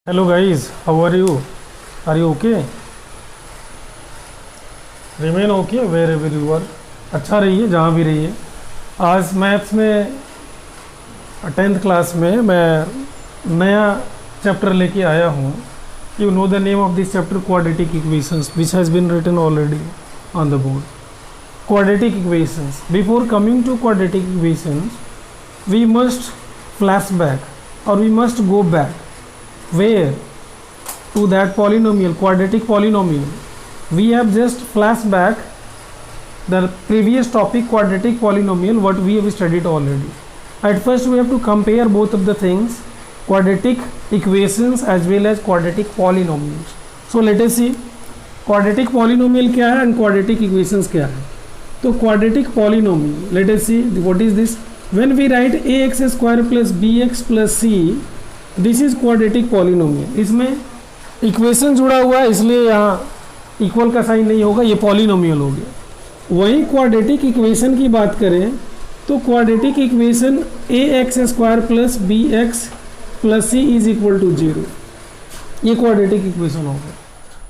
Hello guys, how are you? Are you okay? Remain okay wherever you are. अच्छा रहिए जहाँ भी रहिए. आज मैथ्स में 10th क्लास में मैं नया चैप्टर लेके आया हूँ. You know the name of this chapter, quadratic equations, which has been written already on the board. Quadratic equations. Before coming to quadratic equations, we must flash back or we must go back. Where? To that polynomial, quadratic polynomial. We have just flashed back the previous topic, quadratic polynomial, what we have studied already. At first we have to compare both of the things, quadratic equations as well as quadratic polynomials. So let us see quadratic polynomial क्या है and quadratic equations क्या है. तो quadratic polynomial, let us see what is this. When we write ax square plus bx plus c, this is quadratic polynomial. इसमें equation जुड़ा हुआ है इसलिए यहाँ इक्वल का साइन नहीं होगा, ये पॉलिनोमियल हो गया. वहीं क्वाड्रेटिक इक्वेशन की बात करें तो quadratic equation a x square plus B x plus C is equal to 0, ये क्वाड्रेटिक इक्वेशन हो गया.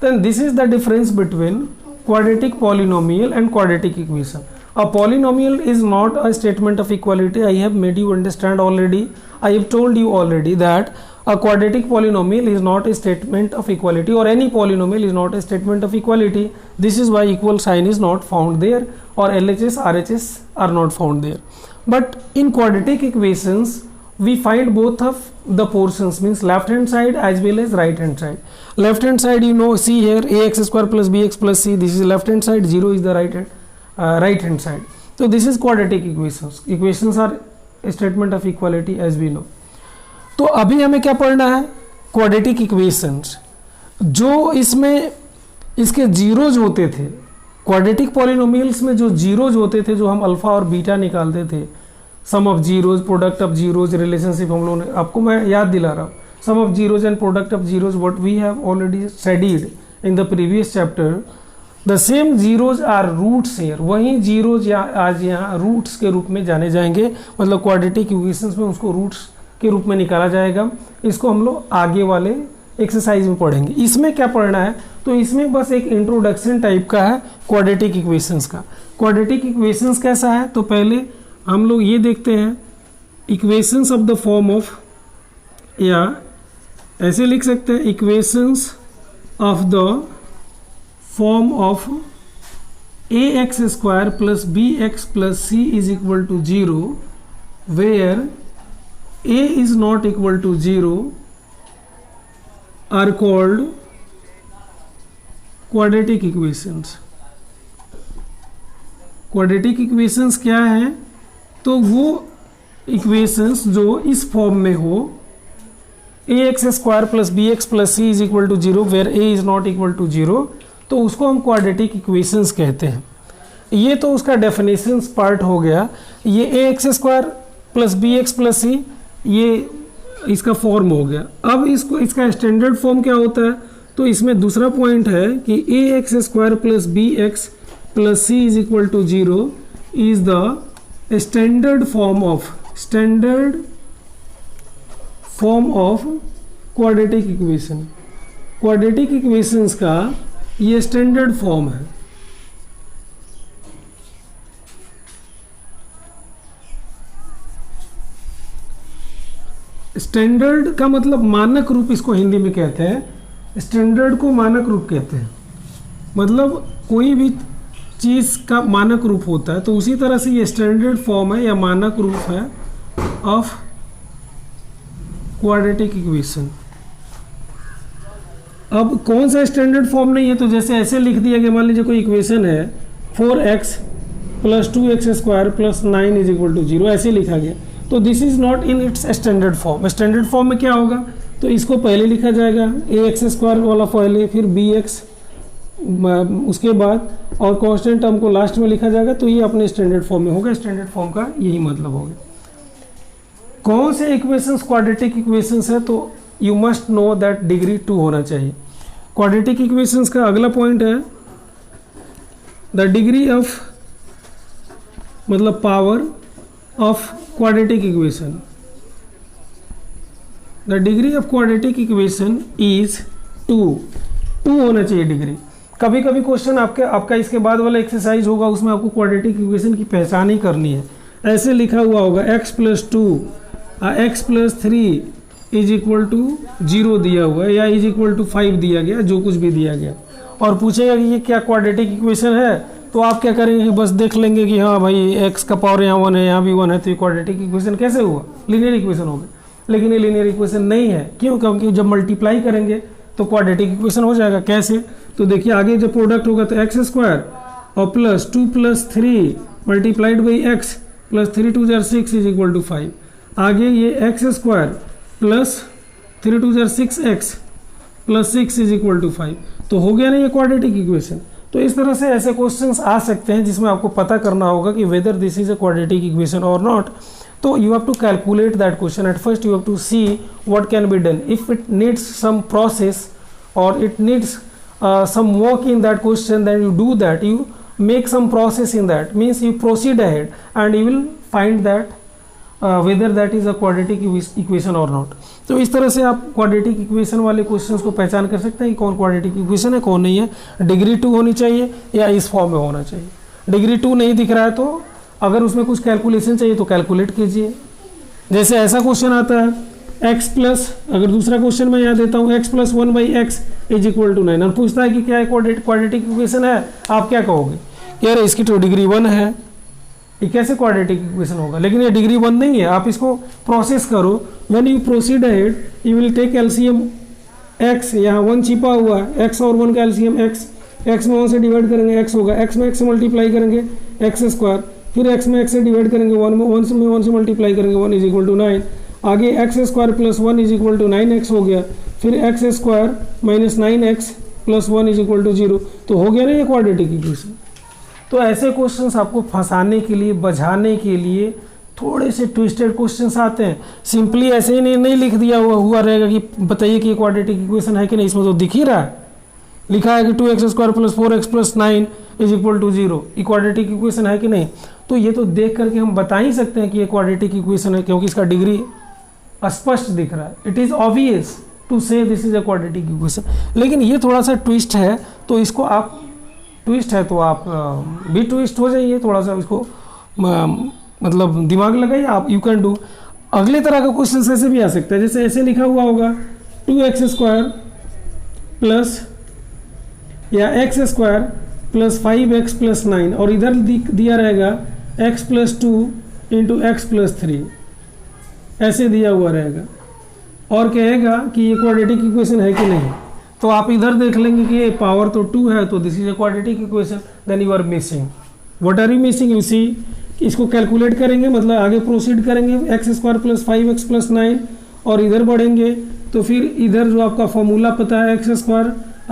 Then this is the difference between quadratic polynomial and quadratic equation. A polynomial is not a statement of equality. I have made you understand already. I have told you already that a quadratic polynomial is not a statement of equality, or any polynomial is not a statement of equality. This is why equal sign is not found there, or LHS, RHS are not found there. But in quadratic equations, we find both of the portions, means left hand side as well as right hand side. Left hand side, you know, see here ax square plus bx plus c. This is left hand side, 0 is the right hand side. So this is quadratic equations. Equations are a statement of equality as we know. तो अभी हमें क्या पढ़ना है, quadratic equations. जो इसमें इसके zeros होते थे, क्वाड्रेटिक पॉलिनोमियल्स में जो जीरोज होते थे, जो हम अल्फा और बीटा निकालते थे, sum of zeros, product of zeros, relationship हम लोगों ने, आपको मैं याद दिला रहा हूँ, sum of zeros and product of zeros, what we have already studied in the previous chapter. The same zeros are roots here. वहीं जीरोज आज यहाँ रूट्स के रूप में जाने जाएंगे, मतलब क्वाड्रेटिक इक्वेशंस में उसको रूट्स के रूप में निकाला जाएगा. इसको हम लोग आगे वाले एक्सरसाइज में पढ़ेंगे. इसमें क्या पढ़ना है, तो इसमें बस एक इंट्रोडक्शन टाइप का है क्वाड्रेटिक इक्वेशंस का. क्वाड्रेटिक इक्वेशंस कैसा है, तो पहले हम लोग ये देखते हैं equations of the form of, या ऐसे लिख सकते हैं equations of the form of ax square plus bx plus c is equal to 0, where a is not equal to 0 are called quadratic equations. quadratic equations क्या है, तो वो equations जो इस फॉर्म में हो, ax square plus bx plus c is equal to 0 where a is not equal to 0, तो उसको हम क्वाड्रेटिक इक्वेशंस कहते हैं. ये तो उसका डेफिनेशंस पार्ट हो गया. ये A x square plus B x plus C, ये इसका फॉर्म हो गया. अब इसका स्टैंडर्ड फॉर्म क्या होता है, तो इसमें दूसरा पॉइंट है कि A x square plus B x plus C is equal to 0 is the standard form of quadratic equation. Quadratic equations का ये स्टैंडर्ड फॉर्म है. स्टैंडर्ड का मतलब मानक रूप, इसको हिंदी में कहते हैं. स्टैंडर्ड को मानक रूप कहते हैं, मतलब कोई भी चीज़ का मानक रूप होता है, तो उसी तरह से ये स्टैंडर्ड फॉर्म है या मानक रूप है ऑफ क्वाड्रेटिक इक्वेशन. अब कौन सा स्टैंडर्ड फॉर्म नहीं है, तो जैसे ऐसे लिख दिया गया, मान लीजिए कोई इक्वेशन है 4x plus 2x square plus 9 is equal to 0, ऐसे लिखा गया, तो this is not in its standard form. Standard form में क्या होगा, तो इसको पहले लिखा जाएगा ax स्क्वायर वाला पहले, फिर bx उसके बाद, और कांस्टेंट टर्म को लास्ट में लिखा जाएगा. तो ये अपने स्टैंडर्ड फॉर्म में होगा. स्टैंडर्ड फॉर्म का यही मतलब होगा. कौन से इक्वेशंस क्वाड्रेटिक इक्वेशंस है, तो you must know that degree 2 होना चाहिए. क्वाड्रेटिक इक्वेशंस का अगला पॉइंट है द डिग्री ऑफ, मतलब power of quadratic equation. The degree of quadratic equation is 2 होना चाहिए डिग्री। कभी कभी क्वेश्चन आपका इसके बाद वाला एक्सरसाइज होगा, उसमें आपको क्वाड्रेटिक इक्वेशन की पहचान ही करनी है। ऐसे लिखा हुआ होगा x+2 x+3 is equal to 0 दिया हुआ है या इज इक्वल टू 5 दिया गया, जो कुछ भी दिया गया, और पूछेगा कि ये क्या क्वाड्रेटिक इक्वेशन है, तो आप क्या करेंगे कि बस देख लेंगे कि हाँ भाई x का पावर यहाँ 1 है, यहाँ भी 1 है, तो ये क्वाड्रेटिक इक्वेशन कैसे हुआ, लीनियर इक्वेशन हो गया। लेकिन ये लीनियर इक्वेशन नहीं है। क्यों? क्योंकि जब मल्टीप्लाई करेंगे तो क्वाड्रेटिक इक्वेशन हो जाएगा। कैसे? तो देखिए आगे जब प्रोडक्ट होगा तो x² और plus 2 + 3 multiplied by x plus 3 2 = 6 is equal to 5। आगे ये x² plus 3 2 = 6x plus 6 is equal to 5। तो हो गया ना ये क्वाड्रेटिक इक्वेशन। तो इस तरह से ऐसे क्वेश्चंस आ सकते हैं जिसमें आपको पता करना होगा कि whether this is a quadratic equation और नॉट। तो you have to calculate that question. At first you have to see what can be done. If it needs some process or it needs some work in that question, then you do that. You make some process in that. Means you proceed ahead and you will find that whether that is a quadratic equation or not. तो इस तरह से आप quadratic equation वाले questions को पहचान कर सकते हैं कि कौन क्वाड्रेटिक इक्वेशन है, कौन नहीं है। डिग्री 2 होनी चाहिए या इस फॉर्म में होना चाहिए। डिग्री 2 नहीं दिख रहा है तो अगर उसमें कुछ कैलकुलेशन चाहिए तो कैलकुलेट कीजिए। जैसे ऐसा क्वेश्चन आता है x प्लस, अगर दूसरा क्वेश्चन मैं यहाँ देता हूँ x + 1/x is equal to 9 और पूछता है कि क्या क्वाड्रेटिक इक्वेशन है, आप क्या कहोगे कि यार इसकी तो डिग्री 1 है, ये कैसे क्वाड्रेटिक इक्वेशन होगा। लेकिन ये डिग्री 1 नहीं है। आप इसको प्रोसेस करो। When you proceed ahead you will take LCM x, यहाँ 1 छिपा हुआ है, x और 1 का एलसीएम x में 1 से डिवाइड करेंगे x होगा, x में x से मल्टीप्लाई करेंगे x², फिर x में x से डिवाइड करेंगे 1 में 1 से मल्टीप्लाई करेंगे 1 इज इक्वल टू 9। आगे x² plus 1 is equal to 9x हो गया, फिर x² minus 9x plus 1 is equal to 0। तो हो गया ना ये क्वाड्रेटिक इक्वेशन। तो ऐसे क्वेश्चंस आपको फंसाने के लिए, बझाने के लिए थोड़े से ट्विस्टेड क्वेश्चंस आते हैं। सिंपली ऐसे ही नहीं लिख दिया हुआ रहेगा कि बताइए कि क्वाड्रेटिक इक्वेशन है कि नहीं। इसमें तो दिख ही रहा है, लिखा है कि 2x² plus 4x plus 9 is equal to 0। ये क्वाड्रेटिक इक्वेशन है कि नहीं। तो ये तो देख करके हम बता ही सकते हैं कि ये क्वाड्रेटिक इक्वेशन है, क्योंकि इसका डिग्री स्पष्ट दिख रहा है। इट इज़ ऑब्वियस टू से this is a quadratic equation. लेकिन ये थोड़ा सा ट्विस्ट है, तो इसको आप ट्विस्ट है तो आप भी ट्विस्ट हो जाइए, थोड़ा सा इसको मतलब दिमाग लगाइए आप। You can do. अगले तरह का क्वेश्चन ऐसे भी आ सकता है, जैसे ऐसे लिखा हुआ होगा 2x² प्लस या x² प्लस 5x प्लस 9 और इधर दिया रहेगा x + 2 इंटू x + 3, ऐसे दिया हुआ रहेगा और कहेगा कि ये क्वाड्रेटिक इक्वेशन है कि नहीं। तो आप इधर देख लेंगे कि ये पावर तो 2 है, तो this is a quadratic equation. Then you are missing. What are you missing? You see, इसको कैलकुलेट करेंगे, मतलब आगे प्रोसीड करेंगे x² प्लस 5x प्लस 9 और इधर बढ़ेंगे तो फिर इधर जो आपका फॉर्मूला पता है x²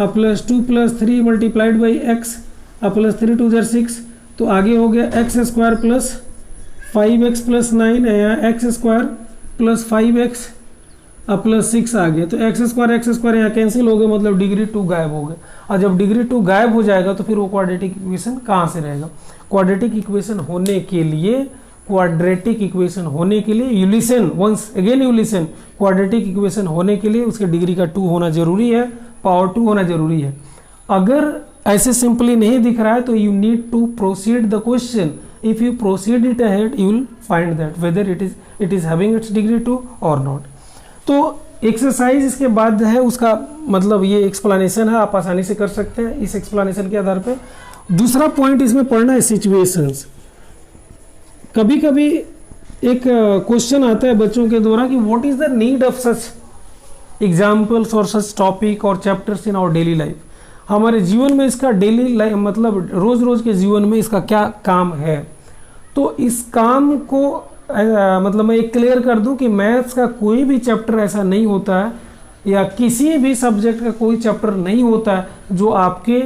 plus 2 plus 3 multiplied by x plus 3 2 = 6। तो आगे हो गया x² प्लस 5x प्लस 9 है, यहाँ x² प्लस 5x प्लस 6 आ गया। तो x² यहाँ कैंसिल हो गया, मतलब डिग्री 2 गायब हो गया। और जब डिग्री 2 गायब हो जाएगा तो फिर वो क्वाड्रेटिक इक्वेशन कहाँ से रहेगा। क्वाड्रेटिक इक्वेशन होने के लिए you listen, once again you listen, quadratic equation होने के लिए उसके डिग्री का 2 होना जरूरी है, पावर 2 होना जरूरी है। अगर ऐसे सिंपली नहीं दिख रहा है तो you need to proceed the question. If you proceed it ahead you will find that whether it is having its degree 2 और नॉट। तो एक्सरसाइज इसके बाद है, उसका मतलब ये एक्सप्लेनेशन है, आप आसानी से कर सकते हैं इस एक्सप्लेनेशन के आधार पे। दूसरा पॉइंट इसमें पढ़ना है सिचुएशंस। कभी कभी एक क्वेश्चन आता है बच्चों के द्वारा कि what is the need of such examples और सच टॉपिक और chapters in our daily life. हमारे जीवन में इसका डेली लाइफ मतलब रोज रोज के जीवन में इसका क्या काम है। तो इस काम को मतलब मैं एक क्लियर कर दूं कि मैथ्स का कोई भी चैप्टर ऐसा नहीं होता है या किसी भी सब्जेक्ट का कोई चैप्टर नहीं होता है जो आपके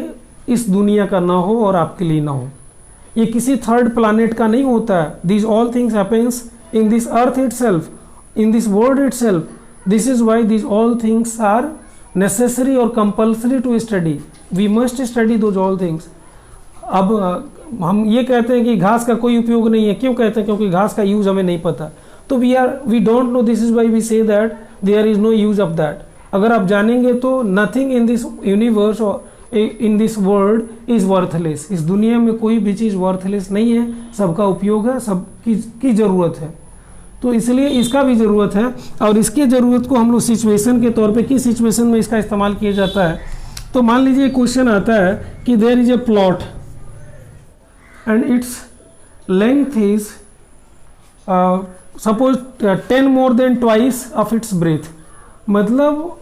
इस दुनिया का ना हो और आपके लिए ना हो। ये किसी थर्ड प्लैनेट का नहीं होता है। This all things happens in this earth itself, in this world itself. This is why this all things are necessary और compulsory to study. We must study those all things. अब हम ये कहते हैं कि घास का कोई उपयोग नहीं है। क्यों कहते हैं? क्योंकि घास का यूज हमें नहीं पता। तो we don't know, this is why we say that there is no use of that. अगर आप जानेंगे तो नथिंग इन दिस यूनिवर्स और in this world is worthless, इस दुनिया में कोई भी चीज़ वर्थलेस नहीं है, सबका उपयोग है, सबकी की ज़रूरत है, तो इसलिए इसका भी ज़रूरत है। और इसके ज़रूरत को हम लोग सिचुएशन के तौर पे किस सिचुएशन में इसका इस्तेमाल किया जाता है, तो मान लीजिए क्वेश्चन आता है कि there is a plot and its length is suppose 10 more than twice of its breadth, मतलब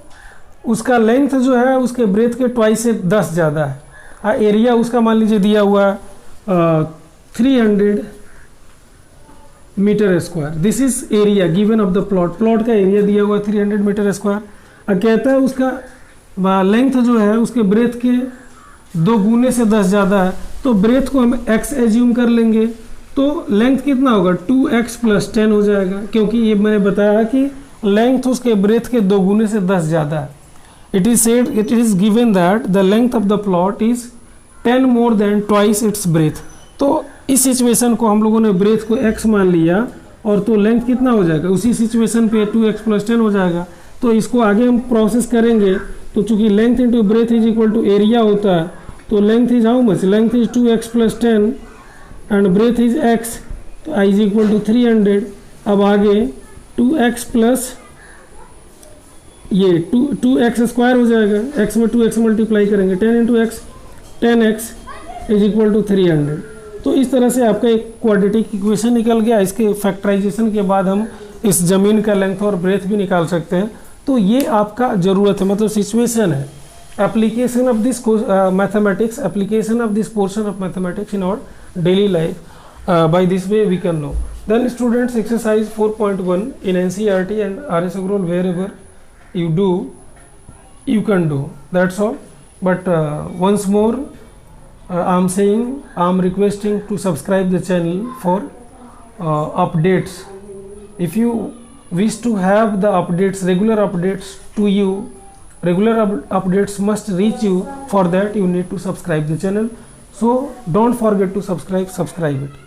उसका लेंथ जो है उसके ब्रेथ के ट्वाइस से 10 ज़्यादा है। एरिया उसका मान लीजिए दिया हुआ 300 meter square, this is area given of the plot, plot का एरिया दिया हुआ 300 मीटर स्क्वायर। और कहता है उसका लेंथ जो है उसके ब्रेथ के 2 गुने से 10 ज़्यादा है, तो ब्रेथ को हम x एज्यूम कर लेंगे, तो लेंथ कितना होगा 2x + 10 हो जाएगा, क्योंकि ये मैंने बताया कि लेंथ उसके ब्रेथ के 2 गुने से 10 ज़्यादा है। It is given that the length of the plot is 10 more than twice its breath. तो इस सिचुएशन को हम लोगों ने ब्रेथ को x मान लिया, और तो लेंथ कितना हो जाएगा उसी सिचुएशन पे 2x + 10 हो जाएगा। तो इसको आगे हम प्रोसेस करेंगे, तो चूंकि length into breadth is equal to area होता है, तो length is how much, length is 2x + 10 and breadth is x, तो i इज इक्वल टू 300। अब आगे 2x प्लस ये 2x स्क्वायर हो जाएगा, x में 2x मल्टीप्लाई करेंगे, 10 into x 10x is equal to 300। तो इस तरह से आपका एक क्वाड्रेटिक इक्वेशन निकल गया। इसके फैक्टराइजेशन के बाद हम इस ज़मीन का लेंथ और ब्रेथ भी निकाल सकते हैं। तो ये आपका ज़रूरत है, मतलब सिचुएशन है, application of this mathematics, application of this portion of mathematics in our daily life, by this way we can know. Then students, exercise 4.1 in NCERT and RS Agrawal, wherever you do, you can do. That's all. But once more, I'm saying, I'm requesting to subscribe the channel for updates. If you wish to have the updates, regular updates to you, regular updates must reach you. For that, you need to subscribe the channel. So don't forget to subscribe it.